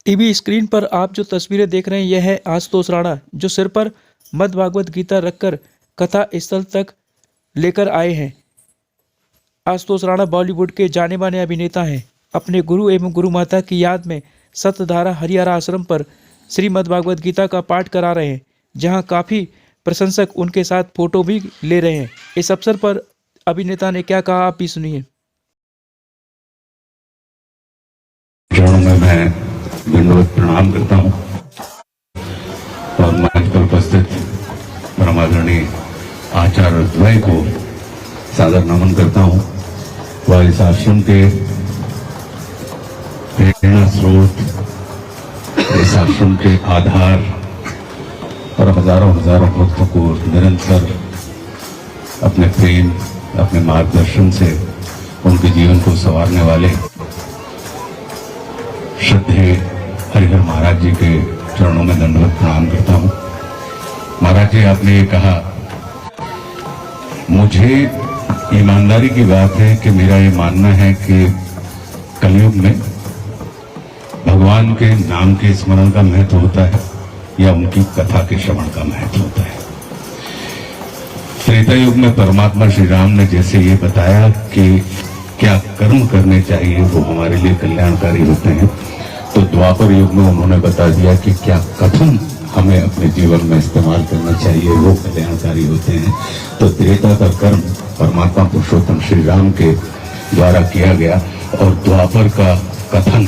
TV screen पर आप जो तस्वीरें देख रहे हैं यह है आशुतोष राणा, जो सिर पर मद् भागवत गीता रखकर कथा स्थल तक लेकर आए हैं। आशुतोष राणा बॉलीवुड के जाने माने अभिनेता हैं। अपने गुरु एवं गुरु माता की याद में सतधारा हरिहरा आश्रम पर श्रीमद् भागवत गीता का पाठ करा रहे हैं, जहां काफ़ी प्रशंसक उनके साथ फोटो भी ले रहे हैं। इस अवसर पर अभिनेता ने क्या कहा, आप भी सुनिए। चरणों में मैं दंडवत प्रणाम करता हूं और मंच पर उपस्थित परमादरणीय आचार्य द्वय को सादर नमन करता हूं। वह इस आश्रम के प्रेरणा स्रोत, इस आश्रम के आधार और हजारों हजारों भक्तों को निरंतर अपने प्रेम, अपने मार्गदर्शन से उनके जीवन को संवारने वाले श्रद्धेय हरिहर महाराज जी के चरणों में दंडवत प्रणाम करता हूं। महाराज जी, आपने ये कहा, मुझे ईमानदारी की बात है कि मेरा ये मानना है कि कलयुग में भगवान के नाम के स्मरण का महत्व होता है या उनकी कथा के श्रवण का महत्व होता है। त्रेता युग में परमात्मा श्री राम ने जैसे ये बताया कि क्या कर्म करने चाहिए वो हमारे लिए कल्याणकारी होते हैं, तो द्वापर युग में उन्होंने बता दिया कि क्या कथन हमें अपने जीवन में इस्तेमाल करना चाहिए वो कल्याणकारी होते हैं। तो त्रेता का कर्म परमात्मा पुरुषोत्तम श्री राम के द्वारा किया गया और द्वापर का कथन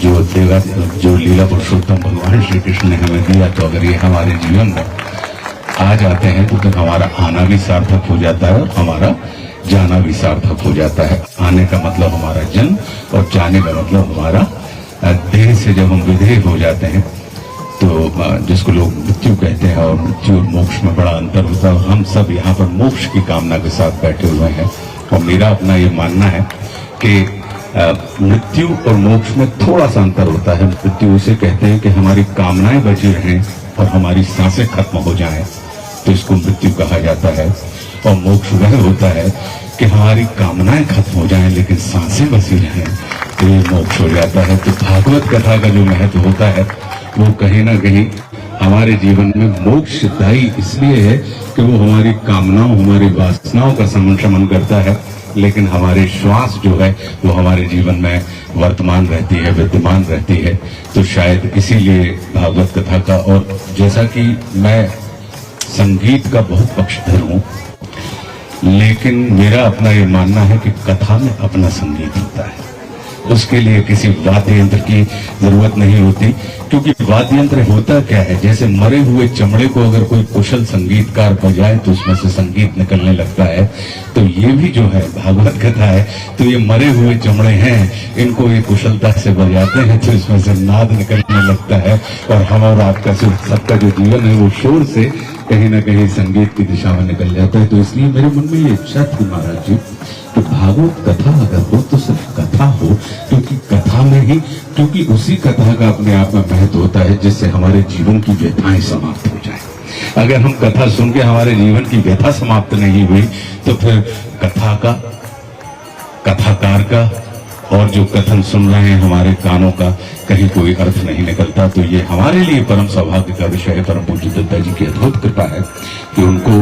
जो लीला पुरुषोत्तम भगवान श्री कृष्ण ने हमें दिया, तो अगर ये हमारे जीवन में आ जाते हैं तो हमारा आना भी सार्थक हो जाता है और हमारा जाना भी सार्थक हो जाता है। आने का मतलब हमारा जन्म और जाने का मतलब हमारा देह से जब हम विदेह हो जाते हैं तो जिसको लोग मृत्यु कहते हैं, और मृत्यु और मोक्ष में बड़ा अंतर होता है। और हम सब यहाँ पर मोक्ष की कामना के साथ बैठे हुए हैं और मेरा अपना ये मानना है कि मृत्यु और मोक्ष में थोड़ा सा अंतर होता है। मृत्यु उसे कहते हैं कि हमारी कामनाएं बची रहें और हमारी सांसें खत्म हो जाएं, तो इसको मृत्यु कहा जाता है। और मोक्ष वह होता है कि हमारी कामनाएं खत्म हो जाएं लेकिन सांसें बची रहें, तो ये मोक्ष हो जाता है। तो भागवत कथा का जो महत्व होता है वो कहीं ना कहीं हमारे जीवन में मोक्ष सिद्धाई इसलिए है कि वो हमारी कामनाओं, हमारी वासनाओं का शमन करता है, लेकिन हमारे श्वास जो है वो हमारे जीवन में वर्तमान रहती है, विद्यमान रहती है। तो शायद इसीलिए भागवत कथा का, और जैसा कि मैं संगीत का बहुत पक्षधर हूं, लेकिन मेरा अपना ये मानना है कि कथा में अपना संगीत होता है, उसके लिए किसी वाद्य यंत्र की जरूरत नहीं होती। क्योंकि वाद्य यंत्र होता क्या है, जैसे मरे हुए चमड़े को अगर कोई कुशल संगीतकार बजाए तो उसमें से संगीत निकलने लगता है। तो ये भी जो है भागवत कथा है, तो ये मरे हुए चमड़े हैं, इनको ये कुशलता से बजाते हैं तो इसमें से नाद निकलने लगता है और हम और आपका सबका जो जीवन है वो शोर से कहीं ना कहीं संगीत की दिशा में निकल जाता है। तो इसलिए मेरे मन में ये इच्छा थी महाराज जी कि भागवत कथा अगर हो तो सिर्फ कथा हो, क्योंकि कथा में ही, क्योंकि उसी कथा का अपने आप में महत्व होता है जिससे हमारे जीवन की व्यथाएं समाप्त हो जाए। अगर हम कथा सुन के हमारे जीवन की व्यथा समाप्त नहीं हुई तो फिर कथा का, कथाकार का और जो कथन सुन रहे हैं हमारे कानों का कहीं कोई अर्थ नहीं निकलता। तो ये हमारे लिए परम सौभाग्य का विषय है। परम पूज्य दत्ता जी की अद्भुत कृपा है कि उनको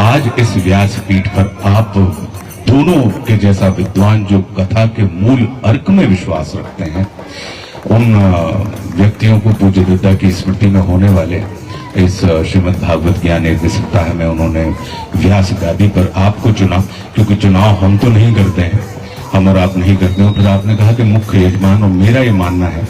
आज इस व्यास पीठ पर आप दोनों के जैसा विद्वान जो कथा के मूल अर्क में विश्वास रखते हैं, उन व्यक्तियों को पूज्य दत्ता की स्मृति में होने वाले इस श्रीमद् भागवत ज्ञान यज्ञ सप्ताह में उन्होंने व्यास गादी पर आपको चुना। क्योंकि चुनाव हम तो नहीं करते हैं, हम और आप नहीं करते हो। फिर आपने कहा कि मुख्य यजमान, और मेरा ये मानना है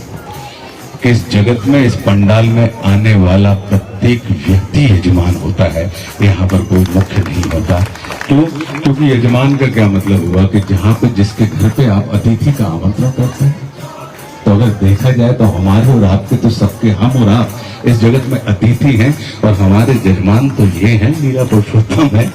कि इस जगत में, इस पंडाल में आने वाला प्रत्येक व्यक्ति यजमान होता है, यहाँ पर कोई मुख्य नहीं होता। क्यों? क्योंकि यजमान का क्या मतलब हुआ कि जहाँ पे, जिसके घर पे आप अतिथि का आमंत्रण करते हैं, तो अगर देखा जाए तो हमारे और आपके तो सबके, हम और आप इस जगत में अतिथि हैं और हमारे जजमान तो ये हैं, लीला पुरुषोत्तम है।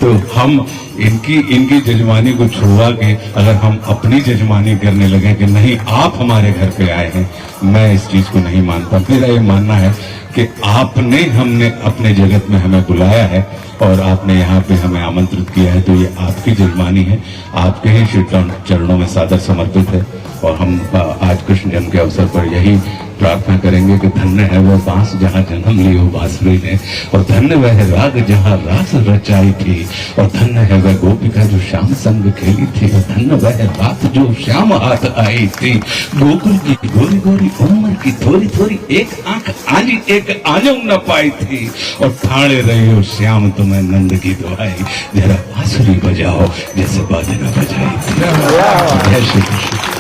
तो हम इनकी जजमानी को छुड़वा के अगर हम अपनी जजमानी करने लगे कि नहीं आप हमारे घर पे आए हैं, मैं इस चीज को नहीं मानता। मेरा ये मानना है कि आपने, हमने अपने जगत में हमें बुलाया है और आपने यहाँ पे हमें आमंत्रित किया है, तो ये आपकी जजमानी है, आपके ही श्री चरणों में सादर समर्पित है। और हम आज कृष्ण जन्म के अवसर पर यही प्रार्थना करेंगे कि धन्य है वह बांस जहाँ जन्म लियो बांसुरी ने, और धन्य वह राग जहाँ रास रचाई थी, और धन्य है वह गोपिका जो श्याम संग खेली थी, और धन्य वह रात जो श्याम हाथ आई थी। गोकुल की गोरी गोरी उम्र की थोड़ी थोड़ी एक आंख आजी एक आजो न पाई थी, और ठाणे रही हो श्याम तुम्हें नंद की दुआई, जरा बांसुरी बजाओ जैसे बाजना बजाई थी। जय श्री कृष्ण।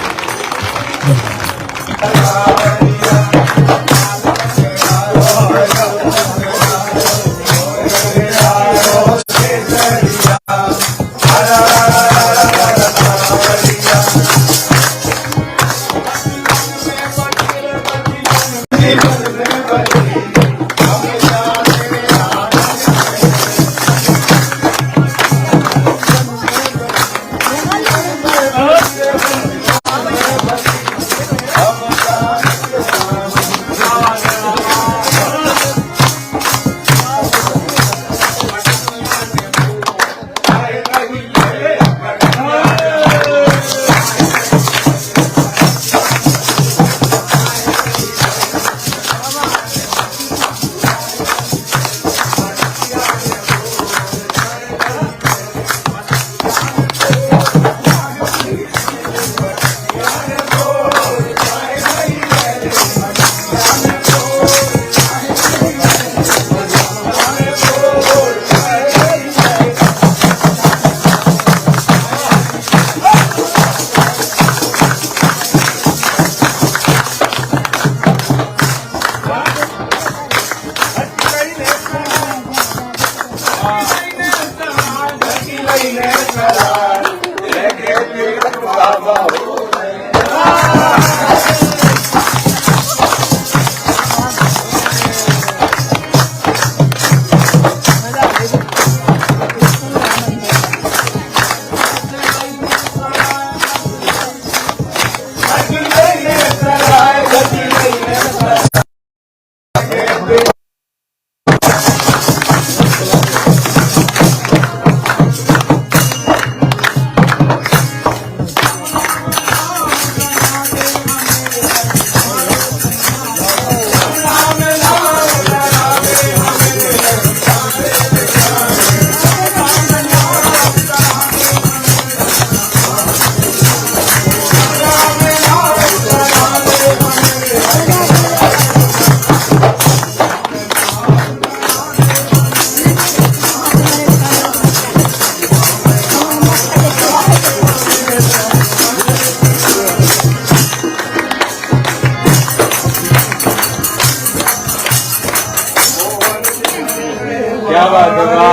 क्या बात है, वाह।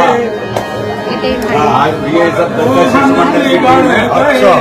आज ये सब शिष्ट मंडल की टीम है। अच्छा।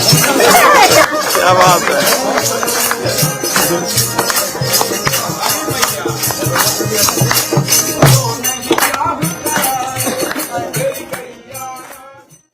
क्या बात है।